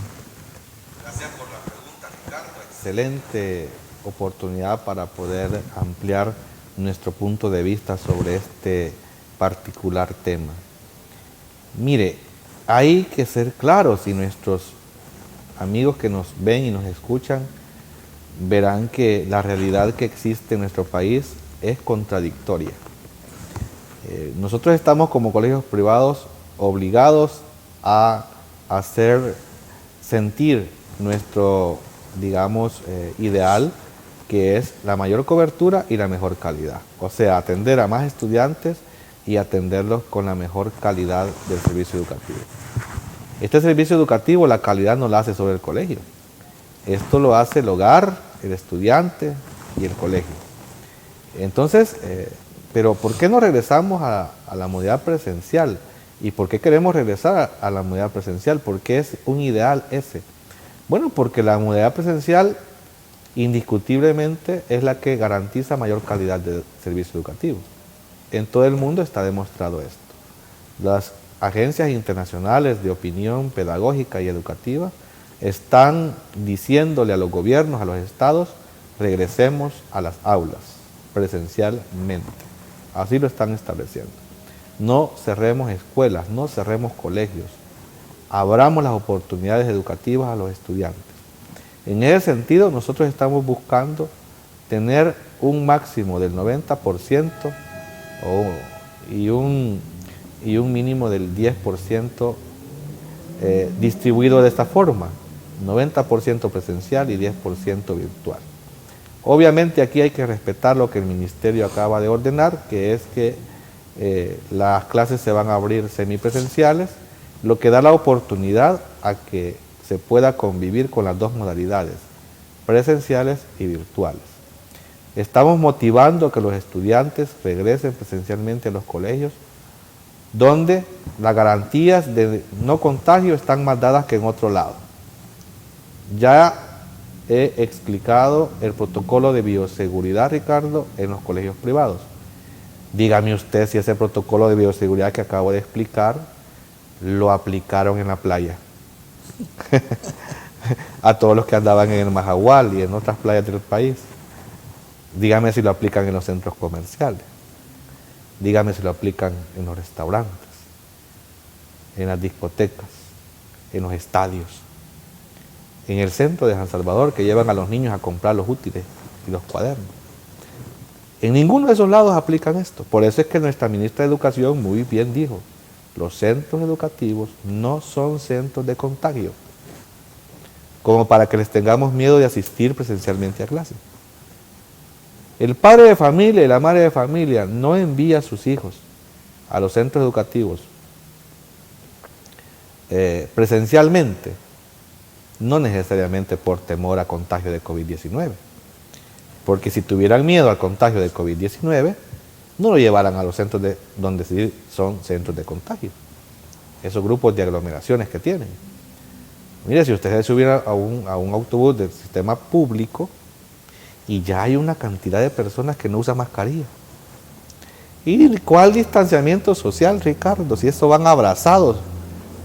Gracias por la pregunta, Ricardo. Excelente oportunidad para poder ampliar nuestro punto de vista sobre este particular tema. Mire, hay que ser claros y nuestros amigos que nos ven y nos escuchan verán que la realidad que existe en nuestro país es contradictoria. Nosotros estamos como colegios privados obligados a hacer sentir nuestro, digamos, ideal, que es la mayor cobertura y la mejor calidad. O sea, atender a más estudiantes y atenderlos con la mejor calidad del servicio educativo. Este servicio educativo, la calidad no la hace sobre el colegio. Esto lo hace el hogar, el estudiante y el colegio. Entonces, pero ¿por qué no regresamos a la modalidad presencial? ¿Y por qué queremos regresar a la modalidad presencial? ¿Por qué es un ideal ese? Bueno, porque la modalidad presencial indiscutiblemente es la que garantiza mayor calidad de servicio educativo. En todo el mundo está demostrado esto. Las agencias internacionales de opinión pedagógica y educativa están diciéndole a los gobiernos, a los estados, regresemos a las aulas presencialmente. Así lo están estableciendo. No cerremos escuelas, no cerremos colegios. Abramos las oportunidades educativas a los estudiantes. En ese sentido, nosotros estamos buscando tener un máximo del 90% y un mínimo del 10% distribuido de esta forma, 90% presencial y 10% virtual. Obviamente aquí hay que respetar lo que el Ministerio acaba de ordenar, que es que las clases se van a abrir semipresenciales, lo que da la oportunidad a que se pueda convivir con las dos modalidades, presenciales y virtuales. Estamos motivando a que los estudiantes regresen presencialmente a los colegios, donde las garantías de no contagio están más dadas que en otro lado. Ya he explicado el protocolo de bioseguridad, Ricardo, en los colegios privados. Dígame usted si ese protocolo de bioseguridad que acabo de explicar lo aplicaron en la playa. A todos los que andaban en el Majahual y en otras playas del país. Dígame si lo aplican en los centros comerciales. Dígame si lo aplican en los restaurantes, en las discotecas, en los estadios, en el centro de San Salvador, que llevan a los niños a comprar los útiles y los cuadernos. En ninguno de esos lados aplican esto. Por eso es que nuestra ministra de Educación muy bien dijo: los centros educativos no son centros de contagio, como para que les tengamos miedo de asistir presencialmente a clases. El padre de familia y la madre de familia no envía a sus hijos a los centros educativos presencialmente, no necesariamente por temor a contagio de COVID-19, porque si tuvieran miedo al contagio de COVID-19, no lo llevaran a los centros donde sí son centros de contagio, esos grupos de aglomeraciones que tienen. Mire, si ustedes subieran a un autobús del sistema público y ya hay una cantidad de personas que no usan mascarilla. ¿Y cuál distanciamiento social, Ricardo? Si eso van abrazados,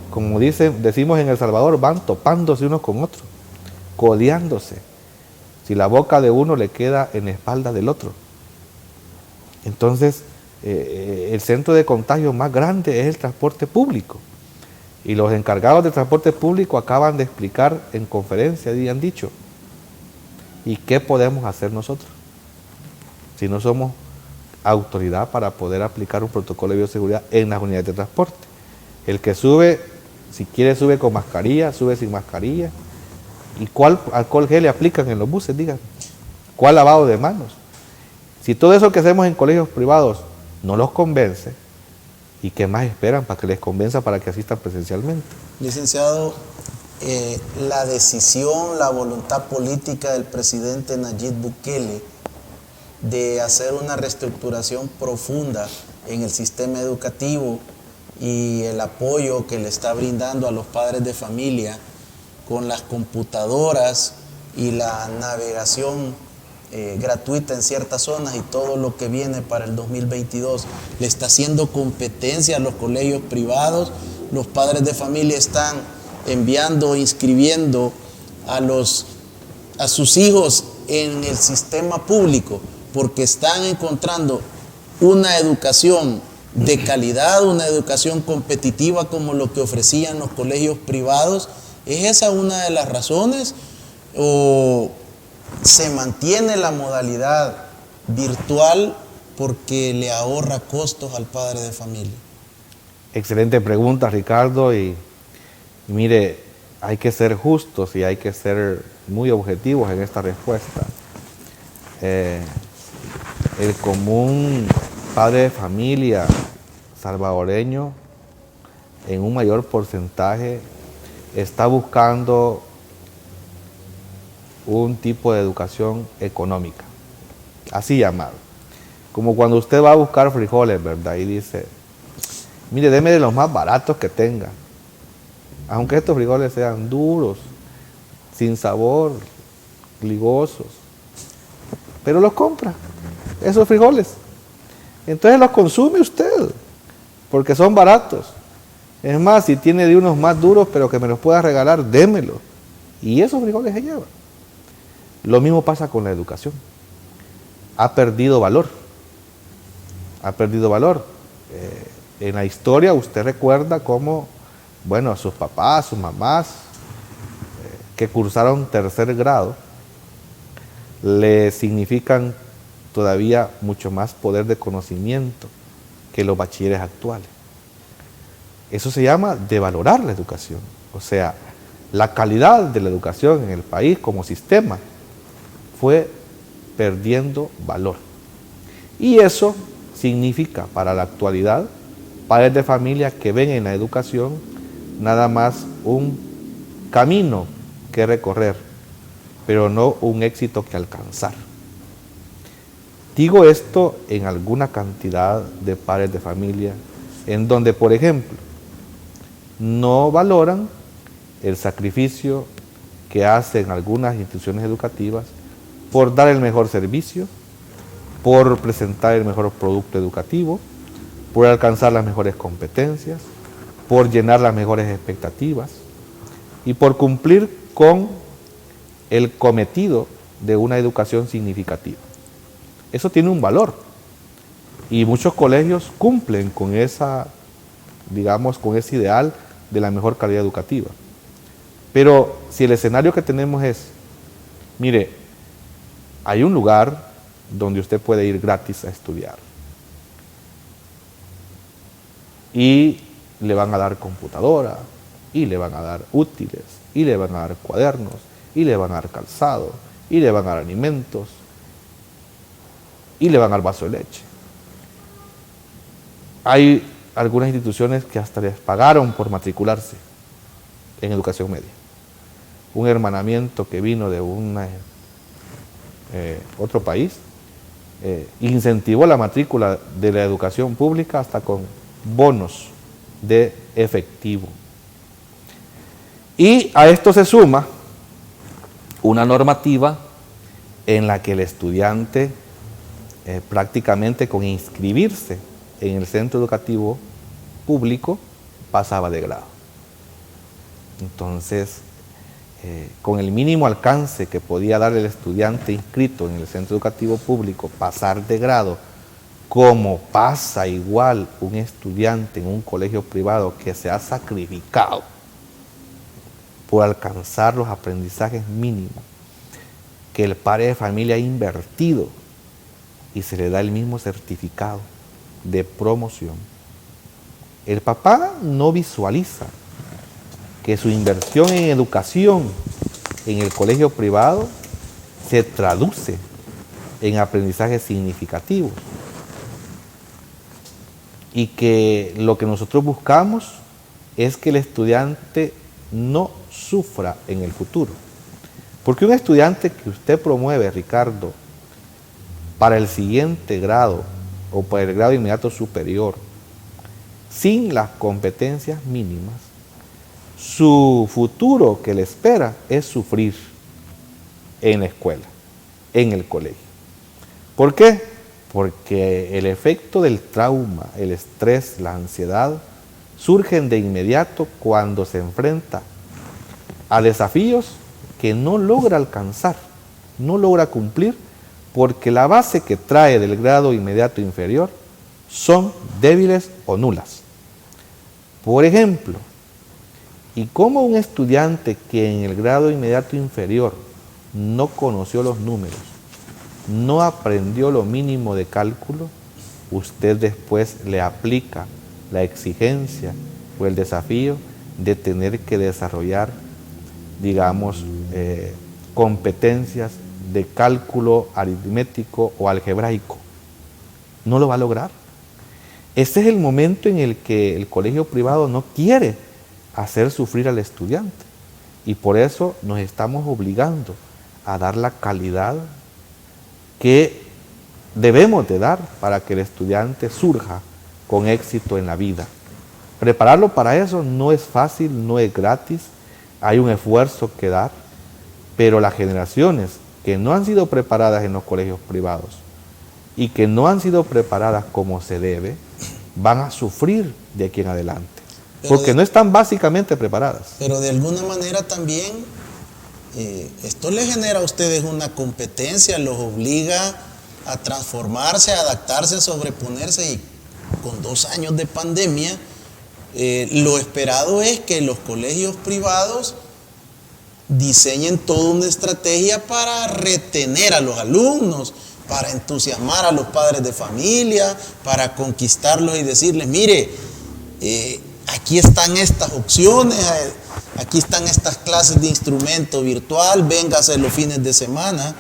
como decimos en El Salvador, van topándose unos con otros, codeándose. Si la boca de uno le queda en la espalda del otro. Entonces, el centro de contagio más grande es el transporte público. Y los encargados del transporte público acaban de explicar en conferencia y han dicho: ¿y qué podemos hacer nosotros si no somos autoridad para poder aplicar un protocolo de bioseguridad en las unidades de transporte? El que sube, si quiere sube con mascarilla, sube sin mascarilla. ¿Y cuál alcohol gel le aplican en los buses? Digan, ¿cuál lavado de manos? Si todo eso que hacemos en colegios privados no los convence, ¿y qué más esperan para que les convenza para que asistan presencialmente? Licenciado, la decisión, la voluntad política del presidente Nayib Bukele de hacer una reestructuración profunda en el sistema educativo y el apoyo que le está brindando a los padres de familia con las computadoras y la navegación gratuita en ciertas zonas y todo lo que viene para el 2022, le está haciendo competencia a los colegios privados. Los padres de familia están enviando, inscribiendo a sus hijos en el sistema público porque están encontrando una educación de calidad, una educación competitiva como lo que ofrecían los colegios privados. ¿Es esa una de las razones? ¿O se mantiene la modalidad virtual porque le ahorra costos al padre de familia? Excelente pregunta, Ricardo, y mire, hay que ser justos y hay que ser muy objetivos en esta respuesta. El común padre de familia salvadoreño, en un mayor porcentaje, está buscando un tipo de educación económica, así llamado. Como cuando usted va a buscar frijoles, ¿verdad? Y dice, mire, deme de los más baratos que tenga. Aunque estos frijoles sean duros, sin sabor, ligosos. Pero los compra, esos frijoles. Entonces los consume usted, porque son baratos. Es más, si tiene de unos más duros, pero que me los pueda regalar, démelo. Y esos frijoles se llevan. Lo mismo pasa con la educación. Ha perdido valor. Ha perdido valor. En la historia usted recuerda cómo, bueno, sus papás, sus mamás, que cursaron tercer grado, le significan todavía mucho más poder de conocimiento que los bachilleres actuales. Eso se llama devalorar la educación. O sea, la calidad de la educación en el país como sistema fue perdiendo valor. Y eso significa para la actualidad padres de familia que ven en la educación nada más un camino que recorrer, pero no un éxito que alcanzar. Digo esto en alguna cantidad de padres de familia en donde, por ejemplo, no valoran el sacrificio que hacen algunas instituciones educativas por dar el mejor servicio, por presentar el mejor producto educativo, por alcanzar las mejores competencias, por llenar las mejores expectativas y por cumplir con el cometido de una educación significativa. Eso tiene un valor y muchos colegios cumplen con esa, digamos, con ese ideal de la mejor calidad educativa. Pero si el escenario que tenemos es, mire, hay un lugar donde usted puede ir gratis a estudiar y le van a dar computadora, y le van a dar útiles, y le van a dar cuadernos, y le van a dar calzado, y le van a dar alimentos, y le van a dar vaso de leche. Hay algunas instituciones que hasta les pagaron por matricularse en educación media. Un hermanamiento que vino de otro país incentivó la matrícula de la educación pública hasta con bonos de efectivo. Y a esto se suma una normativa en la que el estudiante prácticamente con inscribirse en el centro educativo público pasaba de grado. Entonces, con el mínimo alcance que podía dar el estudiante inscrito en el centro educativo público, pasar de grado, como pasa igual un estudiante en un colegio privado que se ha sacrificado por alcanzar los aprendizajes mínimos que el padre de familia ha invertido y se le da el mismo certificado de promoción. El papá no visualiza que su inversión en educación en el colegio privado se traduce en aprendizajes significativos y que lo que nosotros buscamos es que el estudiante no sufra en el futuro. Porque un estudiante que usted promueve, Ricardo, para el siguiente grado o para el grado inmediato superior, sin las competencias mínimas, su futuro que le espera es sufrir en la escuela, en el colegio. ¿Por qué? Porque el efecto del trauma, el estrés, la ansiedad, surgen de inmediato cuando se enfrenta a desafíos que no logra alcanzar, no logra cumplir, porque la base que trae del grado inmediato inferior son débiles o nulas. Por ejemplo, ¿y cómo un estudiante que en el grado inmediato inferior no conoció los números, no aprendió lo mínimo de cálculo, usted después le aplica la exigencia o el desafío de tener que desarrollar, digamos, competencias de cálculo aritmético o algebraico. No lo va a lograr. Ese es el momento en el que el colegio privado no quiere hacer sufrir al estudiante, y por eso nos estamos obligando a dar la calidad que debemos de dar para que el estudiante surja con éxito en la vida. Prepararlo para eso no es fácil, no es gratis, hay un esfuerzo que dar, pero las generaciones que no han sido preparadas en los colegios privados y que no han sido preparadas como se debe, van a sufrir de aquí en adelante, porque no están básicamente preparadas. Pero de alguna manera también esto les genera a ustedes una competencia, los obliga a transformarse, a adaptarse, a sobreponerse, y con 2 años de pandemia, lo esperado es que los colegios privados diseñen toda una estrategia para retener a los alumnos, para entusiasmar a los padres de familia, para conquistarlos y decirles, mire, aquí están estas opciones, aquí están estas clases de instrumento virtual, véngase los fines de semana,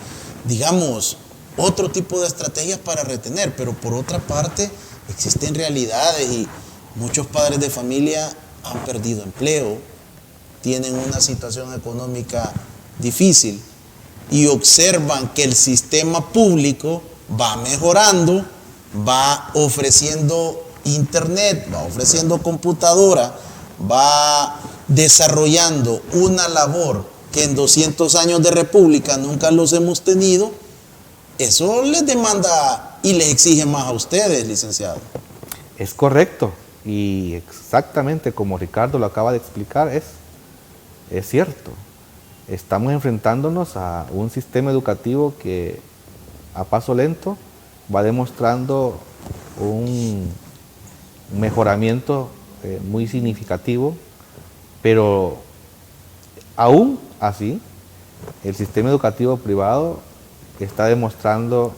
digamos, otro tipo de estrategias para retener. Pero por otra parte, existen realidades y muchos padres de familia han perdido empleo, tienen una situación económica difícil y observan que el sistema público va mejorando, va ofreciendo internet, va ofreciendo computadora, va desarrollando una labor que en 200 años de república nunca los hemos tenido. Eso les demanda y les exige más a ustedes, licenciado. Es correcto, y exactamente como Ricardo lo acaba de explicar, es cierto. Estamos enfrentándonos a un sistema educativo que a paso lento va demostrando un mejoramiento muy significativo, pero aún así el sistema educativo privado está demostrando,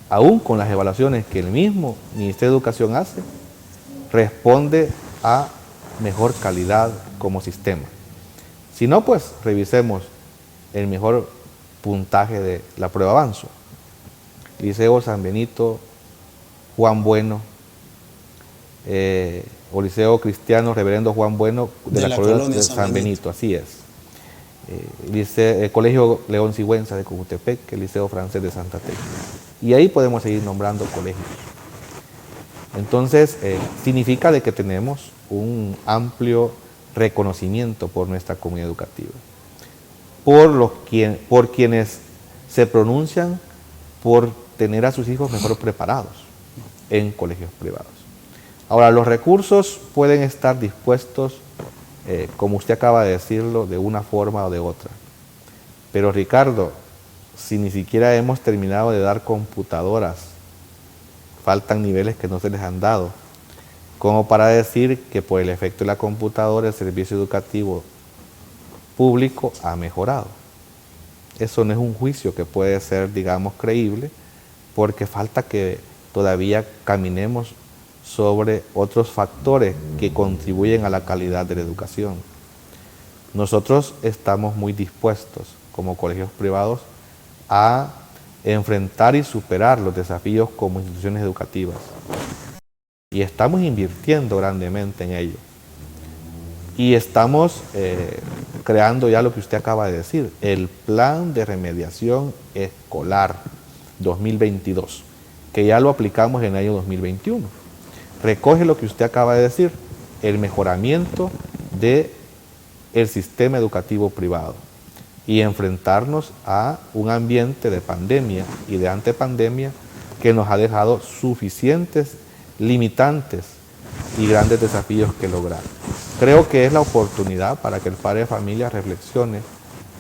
aún con las evaluaciones que el mismo Ministerio de Educación hace, responde a mejor calidad como sistema. Si no, pues revisemos el mejor puntaje de la prueba Avanzo. Liceo San Benito, Juan Bueno, o Liceo Cristiano Reverendo Juan Bueno de la colonia de San Benito, así es. Colegio León Sigüenza de Cojutepec, el Liceo Francés de Santa Tecla. Y ahí podemos seguir nombrando colegios. Entonces, significa de que tenemos un amplio reconocimiento por nuestra comunidad educativa, por quienes se pronuncian por tener a sus hijos mejor preparados en colegios privados. Ahora, los recursos pueden estar dispuestos, como usted acaba de decirlo, de una forma o de otra. Pero Ricardo, si ni siquiera hemos terminado de dar computadoras, faltan niveles que no se les han dado, como para decir que por el efecto de la computadora el servicio educativo público ha mejorado. Eso no es un juicio que puede ser, digamos, creíble, porque falta que todavía caminemos sobre otros factores que contribuyen a la calidad de la educación. Nosotros estamos muy dispuestos, como colegios privados, a enfrentar y superar los desafíos como instituciones educativas. Y estamos invirtiendo grandemente en ello. Y estamos creando ya lo que usted acaba de decir, el Plan de Remediación Escolar 2022, que ya lo aplicamos en el año 2021. Recoge lo que usted acaba de decir, el mejoramiento del sistema educativo privado y enfrentarnos a un ambiente de pandemia y de antepandemia que nos ha dejado suficientes limitantes y grandes desafíos que lograr. Creo que es la oportunidad para que el padre de familia reflexione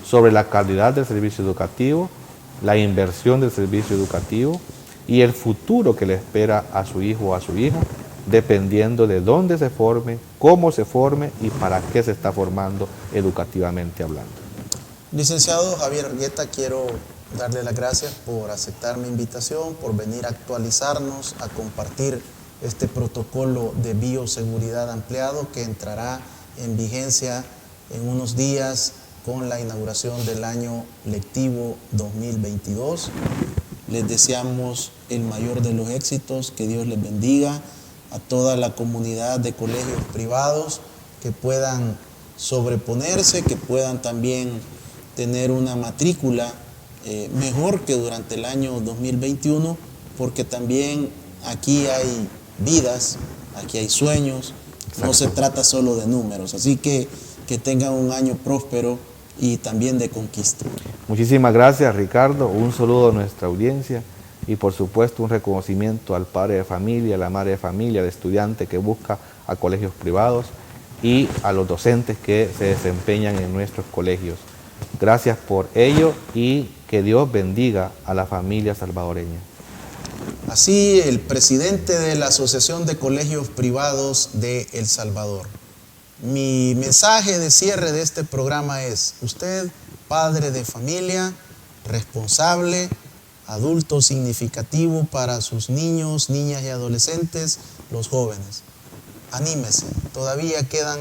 sobre la calidad del servicio educativo, la inversión del servicio educativo y el futuro que le espera a su hijo o a su hija, dependiendo de dónde se forme, cómo se forme y para qué se está formando educativamente hablando. Licenciado Javier Argueta, quiero darle las gracias por aceptar mi invitación, por venir a actualizarnos, a compartir este protocolo de bioseguridad ampliado que entrará en vigencia en unos días con la inauguración del año lectivo 2022. Les deseamos el mayor de los éxitos, que Dios les bendiga a toda la comunidad de colegios privados, que puedan sobreponerse, que puedan también tener una matrícula mejor que durante el año 2021, porque también aquí hay vidas, aquí hay sueños, no se trata solo de números, así que tengan un año próspero y también de conquista. Muchísimas gracias, Ricardo, un saludo a nuestra audiencia y por supuesto un reconocimiento al padre de familia, a la madre de familia, al estudiante que busca a colegios privados y a los docentes que se desempeñan en nuestros colegios. Gracias por ello y que Dios bendiga a la familia salvadoreña. Así, el presidente de la Asociación de Colegios Privados de El Salvador. Mi mensaje de cierre de este programa es: usted, padre de familia, responsable, adulto significativo para sus niños, niñas y adolescentes, los jóvenes. Anímese, todavía quedan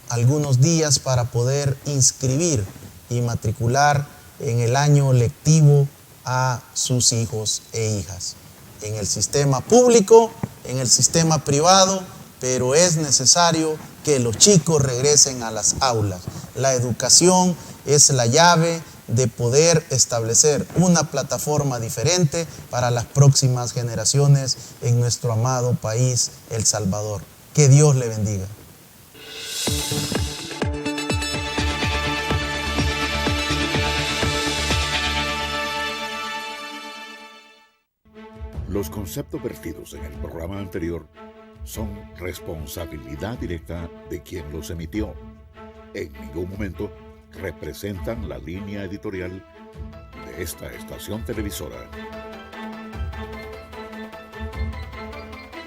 algunos días para poder inscribir y matricular en el año lectivo a sus hijos e hijas. En el sistema público, en el sistema privado, pero es necesario que los chicos regresen a las aulas. La educación es la llave de poder establecer una plataforma diferente para las próximas generaciones en nuestro amado país, El Salvador. Que Dios le bendiga. Los conceptos vertidos en el programa anterior son responsabilidad directa de quien los emitió. En ningún momento representan la línea editorial de esta estación televisora.